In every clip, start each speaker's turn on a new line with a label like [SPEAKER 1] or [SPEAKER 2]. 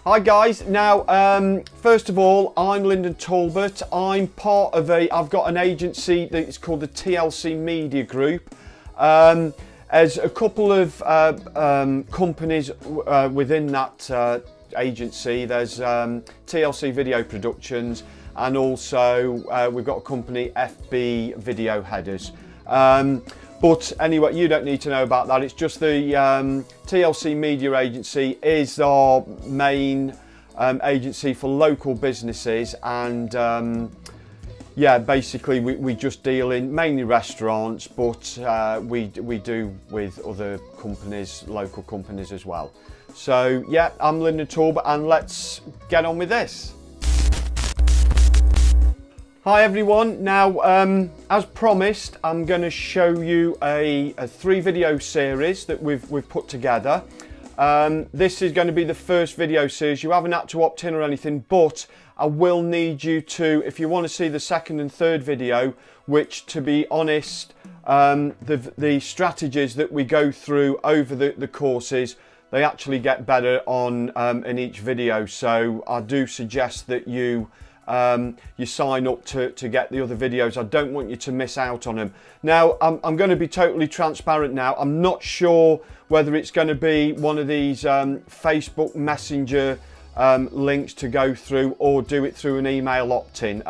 [SPEAKER 1] Hi guys. Now, first of all, I'm Lyndon Talbot. I'm part of I've got an agency that's called the TLC Media Group. There's a couple of companies within that agency. There's TLC Video Productions, and also we've got a company, FB Video Headers. But anyway, you don't need to know about that. It's just the TLC Media Agency is our main agency for local businesses, and yeah, basically we just deal in mainly restaurants, but we do with other companies, local companies as well. So yeah, I'm Lyndon Talbot, and let's get on with this. Hi everyone. Now, as promised, I'm going to show you a 3-video series that we've put together. This is going to be the first video series. You haven't had to opt in or anything, but I will need you to, if you want to see the second and third video, which, to be honest, the strategies that we go through over the courses, they actually get better on in each video. So I do suggest that you sign up to get the other videos. I don't want you to miss out on them. Now, I'm going to be totally transparent now. I'm not sure whether it's going to be one of these Facebook Messenger links to go through, or do it through an email opt-in.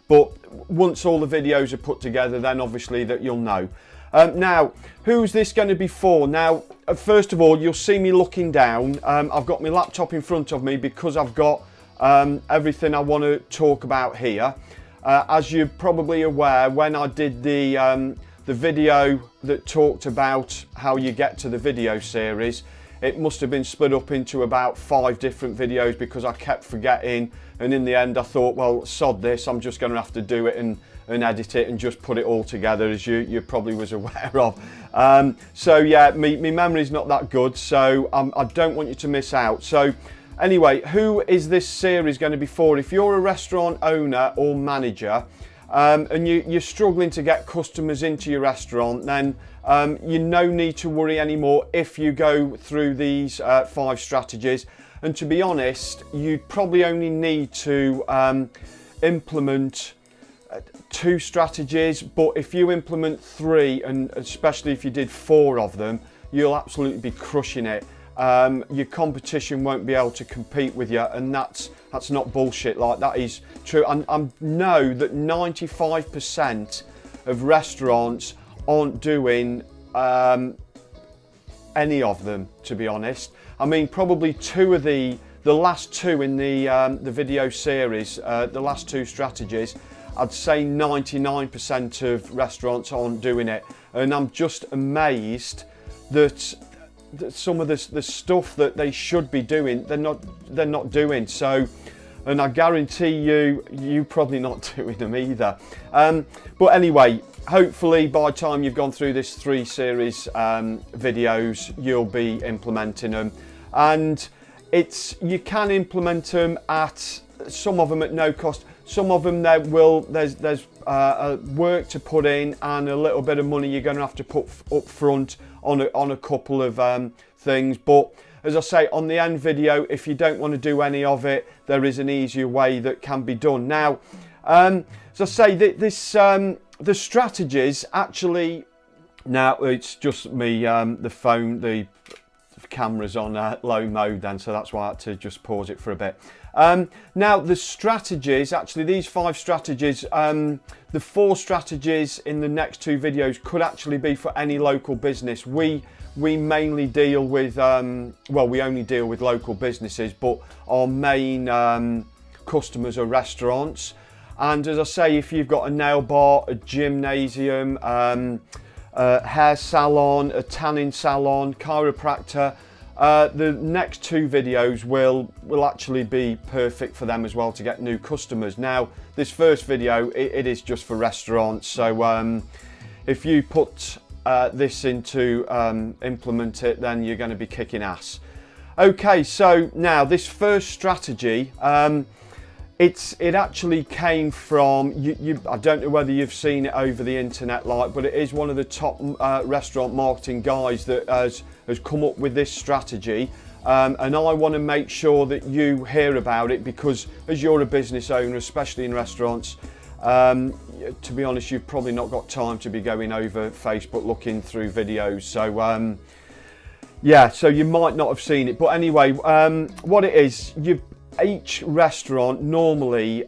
[SPEAKER 1] But once all the videos are put together, then obviously that you'll know. Now, who's this going to be for? Now, first of all, you'll see me looking down. I've got my laptop in front of me because I've got everything I want to talk about here. As you're probably aware, when I did the video that talked about how you get to the video series, it must have been split up into about 5 different videos because I kept forgetting, and in the end I thought, well, sod this, I'm just going to have to do it and edit it and just put it all together, as you probably was aware of. So yeah, my memory's not that good, so I don't want you to miss out. So anyway, who is this series going to be for? If you're a restaurant owner or manager and you're struggling to get customers into your restaurant, then you no need to worry anymore if you go through these 5 strategies. And to be honest, you probably only need to implement 2 strategies, but if you implement 3, and especially if you did 4 of them, you'll absolutely be crushing it. Your competition won't be able to compete with you, and that's not bullshit. Like, that is true. And I know that 95% of restaurants aren't doing any of them, to be honest. I mean, probably 2 of the last 2 in the video series, the last 2 strategies, I'd say 99% of restaurants aren't doing it, and I'm just amazed that some of the stuff that they should be doing, they're not doing. So, and I guarantee you probably not doing them either. But anyway, hopefully by the time you've gone through this 3 series videos, you'll be implementing them, and you can implement them at some of them at no cost. Some of them there's work to put in, and a little bit of money you're going to have to put up front on a couple of things. But as I say, on the end video, if you don't want to do any of it, there is an easier way that can be done. Now, as I say, the strategies actually, now it's just me, the phone, the camera's on low mode then, so that's why I had to just pause it for a bit. Now, the strategies, actually these 5 strategies, the 4 strategies in the next 2 videos could actually be for any local business. We mainly deal with, well, we only deal with local businesses, but our main customers are restaurants. And as I say, if you've got a nail bar, a gymnasium, a hair salon, a tanning salon, chiropractor, the next 2 videos will actually be perfect for them as well to get new customers. Now, this first video, it is just for restaurants, so if you put this into implement it, then you're going to be kicking ass. Okay, so now this first strategy, it actually came from, I don't know whether you've seen it over the internet, but it is one of the top restaurant marketing guys that has come up with this strategy. and I want to make sure that you hear about it, because as you're a business owner, especially in restaurants, to be honest, you've probably not got time to be going over Facebook looking through videos. So yeah, so you might not have seen it, but anyway, what it is, each restaurant normally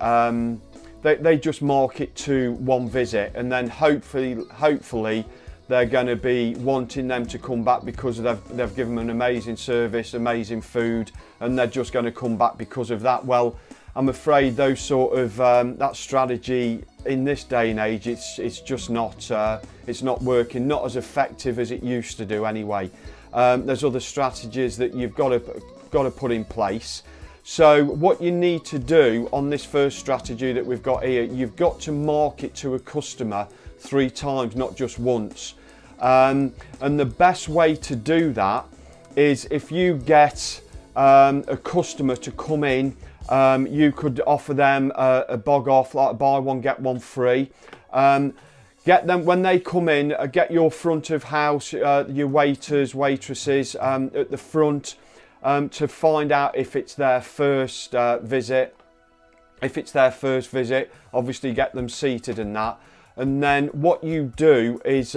[SPEAKER 1] they just mark it to one visit, and then hopefully they're going to be wanting them to come back because they've given them an amazing service, amazing food, and they're just going to come back because of that. Well, I'm afraid those sort of that strategy in this day and age, it's just not it's not working, not as effective as it used to do anyway. There's other strategies that you've got to put in place. So what you need to do on this first strategy that we've got here, you've got to market to a customer 3 times, not just once. And the best way to do that is if you get a customer to come in, you could offer them a bog off, like buy one get one free. Get them when they come in, get your front of house, your waiters, waitresses at the front to find out if it's their first visit. If it's their first visit, obviously get them seated and that. And then what you do is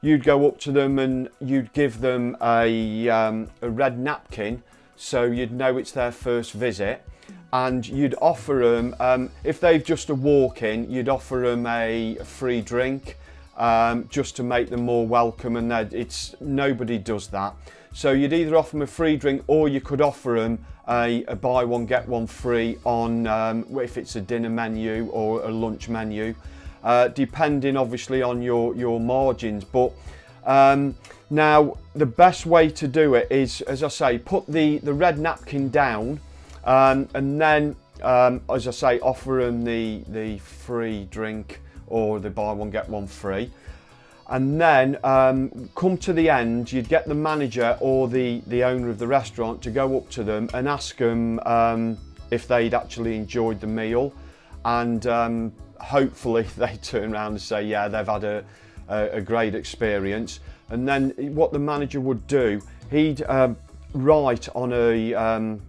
[SPEAKER 1] you'd go up to them and you'd give them a red napkin, so you'd know it's their first visit. And you'd offer them, if they've just a walk-in, you'd offer them a free drink just to make them more welcome, and nobody does that. So you'd either offer them a free drink, or you could offer them a buy one get one free on if it's a dinner menu or a lunch menu, depending obviously on your margins. But now the best way to do it is, as I say, put the red napkin down, and then as I say, offer them the free drink or the buy one get one free. And then come to the end, you'd get the manager or the owner of the restaurant to go up to them and ask them if they'd actually enjoyed the meal, and hopefully they turn around and say yeah, they've had a great experience. And then what the manager would do, he'd write on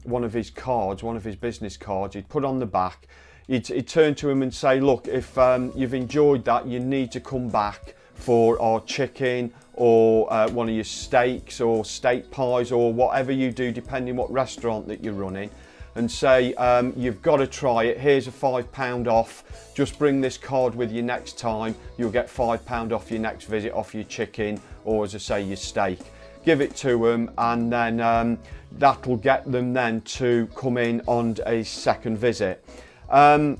[SPEAKER 1] one of his cards, one of his business cards, he'd put on the back, he'd turn to him and say, look, if you've enjoyed that, you need to come back for our chicken or one of your steaks or steak pies or whatever you do, depending what restaurant that you're running, and say you've got to try it, here's a £5 off, just bring this card with you next time, you'll get £5 off your next visit, off your chicken or, as I say, your steak. Give it to them, and then that'll get them then to come in on a second visit. The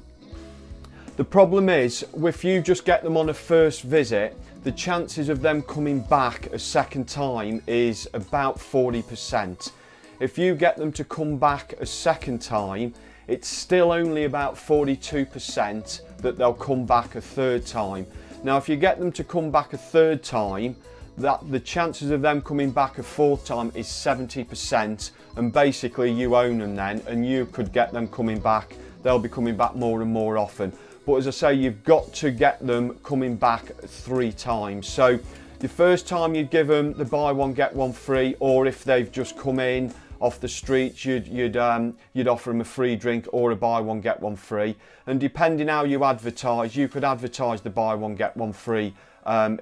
[SPEAKER 1] problem is, if you just get them on a first visit, the chances of them coming back a second time is about 40%. If you get them to come back a second time, it's still only about 42% that they'll come back a third time. Now, if you get them to come back a third time, the chances of them coming back a fourth time is 70%, and basically you own them then, and you could get them coming back. They'll be coming back more and more often. But as I say, you've got to get them coming back 3 times. So the first time you'd give them the buy one get one free, or if they've just come in off the streets, you'd offer them a free drink or a buy one get one free. And depending how you advertise, you could advertise the buy one get one free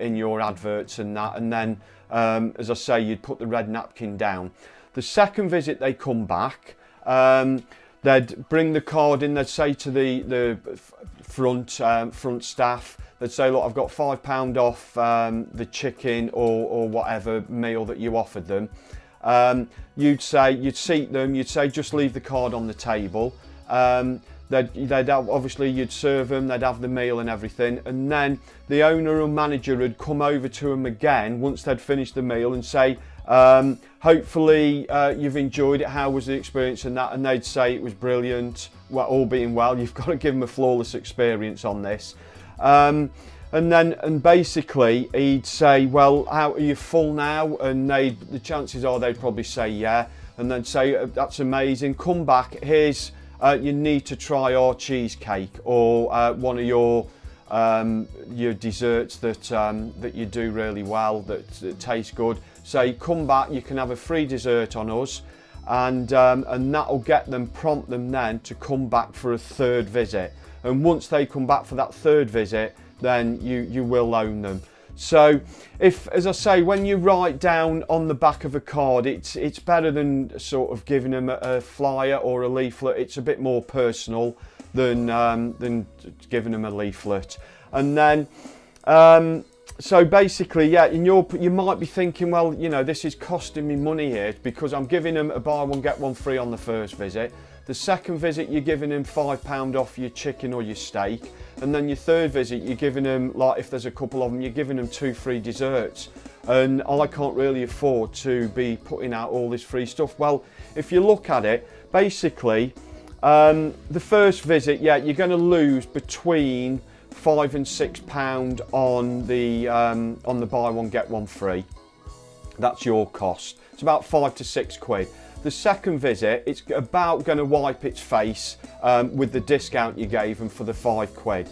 [SPEAKER 1] in your adverts and that, and then as I say, you'd put the red napkin down. The second visit they come back, they'd bring the card in, they'd say to the front staff, they'd say, look, I've got £5 off the chicken or whatever meal that you offered them. You'd seat them, you'd say just leave the card on the table. They'd have, obviously you'd serve them, they'd have the meal and everything, and then the owner or manager would come over to them again once they'd finished the meal and say, hopefully you've enjoyed it, how was the experience and that, and they'd say it was brilliant. Well, all being well, you've got to give them a flawless experience on this. And basically he'd say, well, how are you full now? And the chances are they'd probably say yeah, and then say, that's amazing, come back, here's you need to try our cheesecake or one of your desserts that you do really well, that taste good. Say, come back, you can have a free dessert on us. and that'll prompt them then to come back for a third visit. And once they come back for that third visit, then you will own them. So if, as I say, when you write down on the back of a card, it's better than sort of giving them a flyer or a leaflet. It's a bit more personal than giving them a leaflet. And then so basically, yeah, you might be thinking, well, you know, this is costing me money here because I'm giving them a buy one get one free on the first visit. The second visit, you're giving them £5 off your chicken or your steak. And then your third visit, you're giving them, like if there's a couple of them, you're giving them 2 free desserts. And I can't really afford to be putting out all this free stuff. Well, if you look at it, basically, the first visit, yeah, you're going to lose between £5 and £6 on the buy one get one free. That's your cost. It's about £5 to £6. The second visit, it's about going to wipe its face with the discount you gave them for the £5.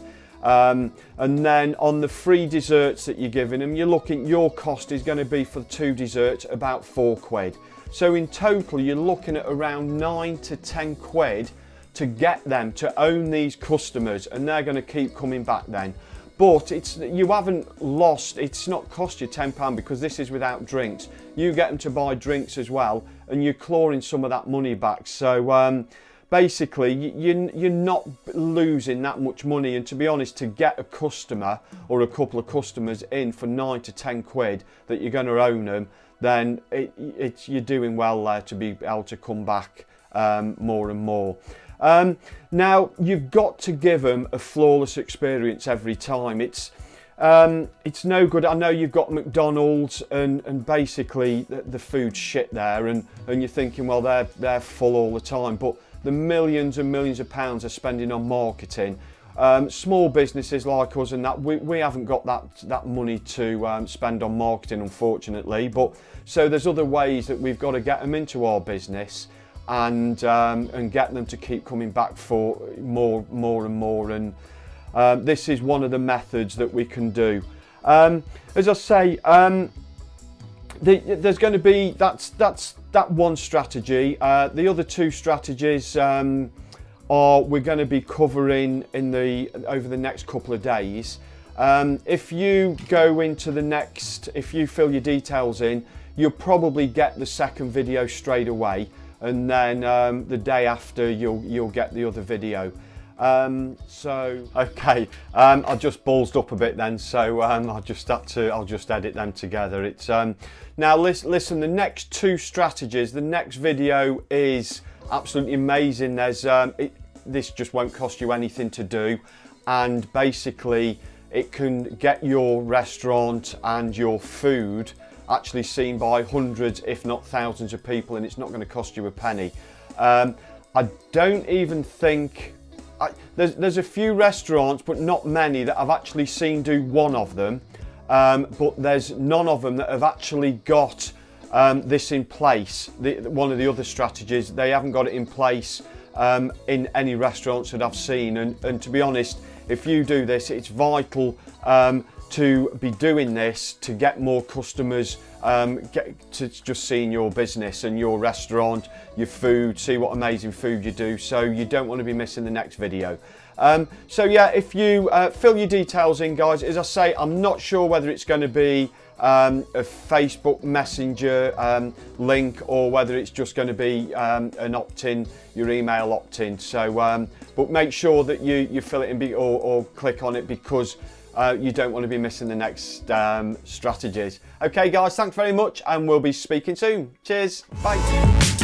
[SPEAKER 1] And then on the free desserts that you're giving them, your cost is going to be for the 2 desserts about £4. So in total, you're looking at around 9 to 10 quid to get them to own these customers, and they're going to keep coming back then. But you haven't lost, it's not cost you £10 because this is without drinks. You get them to buy drinks as well, and you're clawing some of that money back. So basically, you're not losing that much money. And to be honest, to get a customer or a couple of customers in for 9 to 10 quid that you're going to own them, then you're doing well there to be able to come back more and more. Now, you've got to give them a flawless experience every time. It's no good. I know you've got McDonald's and basically the food's shit there, and you're thinking, well, they're full all the time. But the millions and millions of pounds they're spending on marketing. Small businesses like us and that, we haven't got that money to spend on marketing, unfortunately. But so there's other ways that we've got to get them into our business and get them to keep coming back for more and more. And this is one of the methods that we can do. As I say, there's going to be that one strategy. The other 2 strategies we're going to be covering over the next couple of days. If you go into if you fill your details in, you'll probably get the second video straight away, and then the day after you'll get the other video. Okay, I just ballsed up a bit then, so I'll just edit them together. It's now listen, the next 2 strategies, the next video is absolutely amazing. This just won't cost you anything to do, and basically it can get your restaurant and your food actually seen by hundreds if not thousands of people, and it's not going to cost you a penny. I don't even think there's a few restaurants, but not many, that I've actually seen do one of them, but there's none of them that have actually got this in place. One of the other strategies, they haven't got it in place in any restaurants that I've seen, and to be honest, if you do this, it's vital to be doing this to get more customers to just seeing your business and your restaurant, your food, see what amazing food you do. So you don't want to be missing the next video. So yeah, if you fill your details in, guys, as I say, I'm not sure whether it's going to be a Facebook Messenger link or whether it's just going to be an opt-in, your email opt-in. So but make sure that you fill it in or click on it, because you don't want to be missing the next strategies. Okay guys, thanks very much, and we'll be speaking soon. Cheers, bye.